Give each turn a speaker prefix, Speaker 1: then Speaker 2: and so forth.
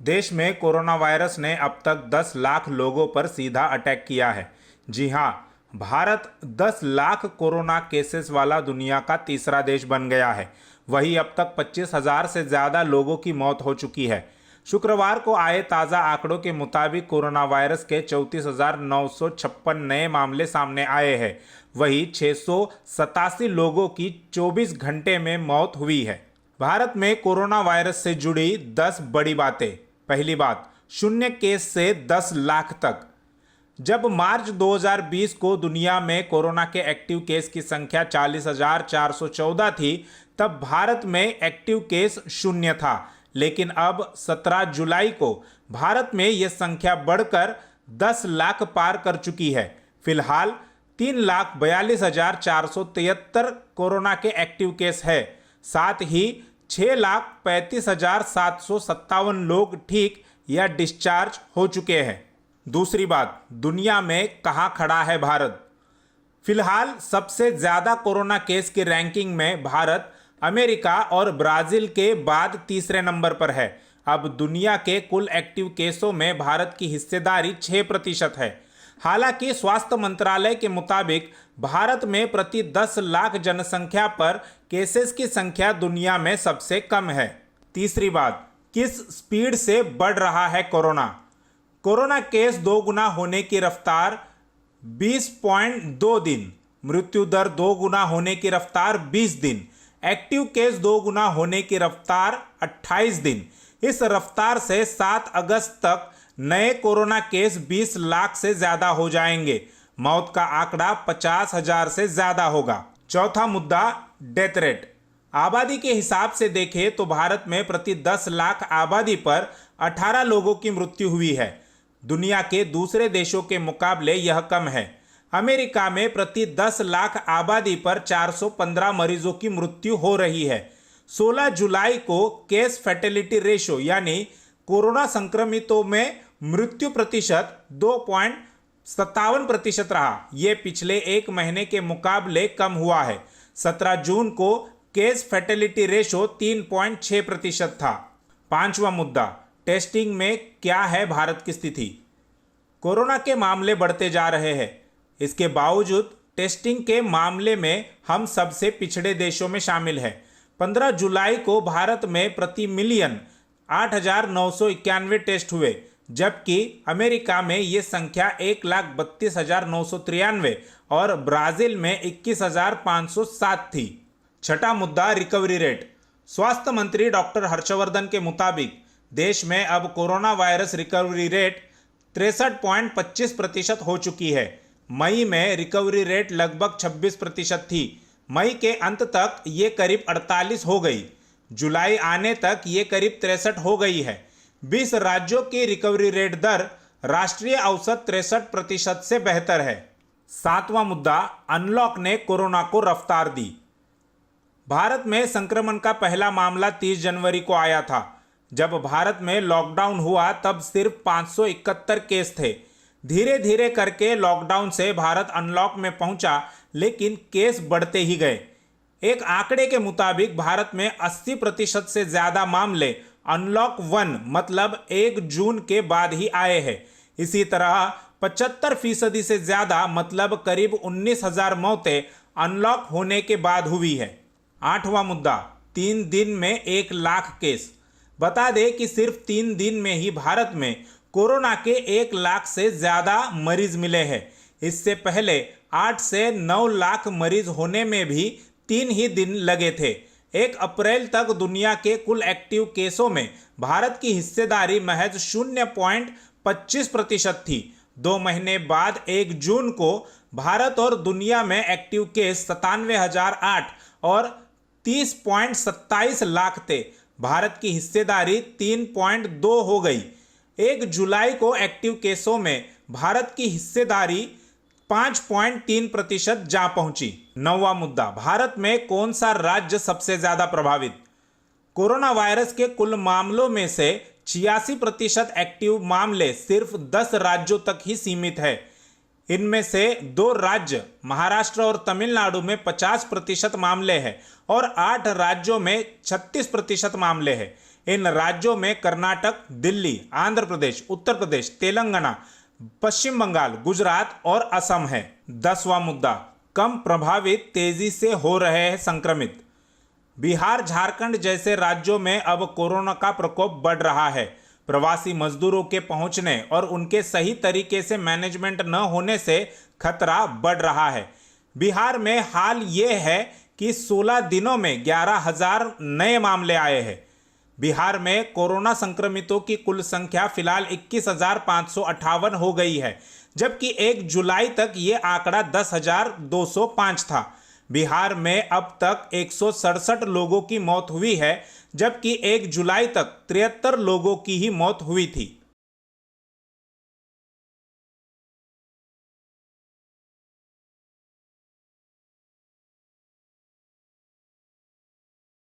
Speaker 1: देश में corona virus ने अब तक 10 लाख लोगों पर सीधा अटैक किया है। जी हां, भारत 10 लाख कोरोना केसेस वाला दुनिया का तीसरा देश बन गया है। वहीं अब तक 25,000 से ज़्यादा लोगों की मौत हो चुकी है। शुक्रवार को आए ताज़ा आंकड़ों के मुताबिक कोरोना वायरस के 34,956 नए मामले सामने आए हैं। वहीं 687 लोगों की 24 घंटे में मौत हुई है। भारत में कोरोना वायरस से जुड़ी 10 बड़ी बातें। पहली बात, शून्य केस से 10 लाख तक। जब मार्च 2020 को दुनिया में कोरोना के एक्टिव केस की संख्या 40,414 थी, तब भारत में एक्टिव केस शून्य था। लेकिन अब 17 जुलाई को भारत में यह संख्या बढ़कर 10 लाख पार कर चुकी है। फिलहाल 3,42,473 कोरोना के एक्टिव केस है। साथ ही 6,35,757 लोग ठीक या डिस्चार्ज हो चुके हैं। दूसरी बात, दुनिया में कहां खड़ा है भारत। फिलहाल सबसे ज्यादा कोरोना केस की रैंकिंग में भारत अमेरिका और ब्राजील के बाद तीसरे नंबर पर है। अब दुनिया के कुल एक्टिव केसों में भारत की हिस्सेदारी 6% है। हालांकि स्वास्थ्य मंत्रालय के मुताबिक भारत में प्रति 10 लाख जनसंख्या पर केसेस की संख्या दुनिया में सबसे कम है। तीसरी बात, किस स्पीड से बढ़ रहा है कोरोना। कोरोना केस 2 गुना होने की रफ्तार 20.2 दिन, मृत्यु दर 2 गुना होने की रफ्तार 20 दिन, एक्टिव केस 2 गुना होने की रफ्तार 28 दिन। इस रफ्तार से 7 अगस्त तक नए कोरोना केस 20 लाख से ज्यादा हो जाएंगे। मौत का आंकड़ा 50,000 से ज्यादा होगा। चौथा मुद्दा, डेथ रेट। आबादी के हिसाब से देखें तो भारत में प्रति 10 लाख आबादी पर 18 लोगों की मृत्यु हुई है। दुनिया के दूसरे देशों के मुकाबले यह कम है। अमेरिका में प्रति 10 लाख आबादी पर 415 मरीजों की मृत्यु हो रही है। 16 जुलाई को केस फैटेलिटी रेशो यानी कोरोना संक्रमितों में मृत्यु प्रतिशत 2.57% रहा। यह पिछले एक महीने के मुकाबले कम हुआ है। 17 जून को केस फैटेलिटी रेशो 3.6% था। पांचवा मुद्दा, टेस्टिंग में क्या है भारत की स्थिति। कोरोना के मामले बढ़ते जा रहे हैं। इसके बावजूद टेस्टिंग के मामले में हम सबसे पिछड़े देशों में शामिल हैं। 15 जुलाई को भारत में प्रति मिलियन 8,991 टेस्ट हुए, जबकि अमेरिका में ये संख्या 1,32,993 और ब्राजील में 21,507 थी। छठा मुद्दा, रिकवरी रेट। स्वास्थ्य मंत्री डॉक्टर हर्षवर्धन के मुताबिक देश में अब कोरोना वायरस रिकवरी रेट 63.25% हो चुकी है। मई में रिकवरी रेट लगभग 26% थी। मई के अंत तक ये करीब 48 हो गई। जुलाई आने तक ये करीब 63 हो गई है। 20 राज्यों की रिकवरी रेट दर राष्ट्रीय औसत 63% से बेहतर है। सातवां मुद्दा, अनलॉक ने कोरोना को रफ्तार दी। भारत में संक्रमण का पहला मामला 30 जनवरी को आया था। जब भारत में लॉकडाउन हुआ तब सिर्फ 571 केस थे। धीरे धीरे करके लॉकडाउन से भारत अनलॉक में पहुंचा, लेकिन केस बढ़ते ही गए। एक आंकड़े के मुताबिक भारत में 80% से ज्यादा मामले अनलॉक 1 मतलब 1 जून के बाद ही आए हैं। इसी तरह 75% से ज्यादा मतलब करीब 19,000 मौतें अनलॉक होने के बाद हुई है। आठवां मुद्दा, 3 दिन में 1 लाख केस। बता दें कि सिर्फ 3 दिन में ही भारत में कोरोना के 1 लाख से ज्यादा मरीज मिले हैं। इससे पहले 8 से 9 लाख मरीज होने में भी 3 ही दिन लगे थे। 1 अप्रैल तक दुनिया के कुल एक्टिव केसों में भारत की हिस्सेदारी महज 0.25% थी। 2 महीने बाद 1 जून को भारत और दुनिया में एक्टिव केस 97,008 और 30.27 लाख थे। भारत की हिस्सेदारी 3.2 हो गई। 1 जुलाई को एक्टिव केसों में भारत की हिस्सेदारी 5.3% जा पहुंची। 9वां मुद्दा, भारत में कौन सा राज्य सबसे ज्यादा प्रभावित। कोरोना वायरस के कुल मामलों में से 86% एक्टिव मामले सिर्फ 10 राज्यों तक ही सीमित है। इनमें से 2 राज्य महाराष्ट्र और तमिलनाडु में 50% मामले हैं और 8 राज्यों में 36% मामले हैं। इन राज्यों में कर्नाटक, दिल्ली, आंध्र प्रदेश, उत्तर प्रदेश, तेलंगाना, पश्चिम बंगाल, गुजरात और असम है। 10वां मुद्दा, कम प्रभावित, तेजी से हो रहे हैं संक्रमित। बिहार, झारखंड जैसे राज्यों में अब कोरोना का प्रकोप बढ़ रहा है। प्रवासी मजदूरों के पहुंचने और उनके सही तरीके से मैनेजमेंट न होने से खतरा बढ़ रहा है। बिहार में हाल ये है कि 16 दिनों में 11,000 नए मामले आए हैं। बिहार में कोरोना संक्रमितों की कुल संख्या फिलहाल 21,558 हो गई है, जबकि 1 जुलाई तक ये आंकड़ा 10,205 था। बिहार में अब तक 167 लोगों की मौत हुई है, जबकि 1 जुलाई तक 73 लोगों की ही मौत हुई थी।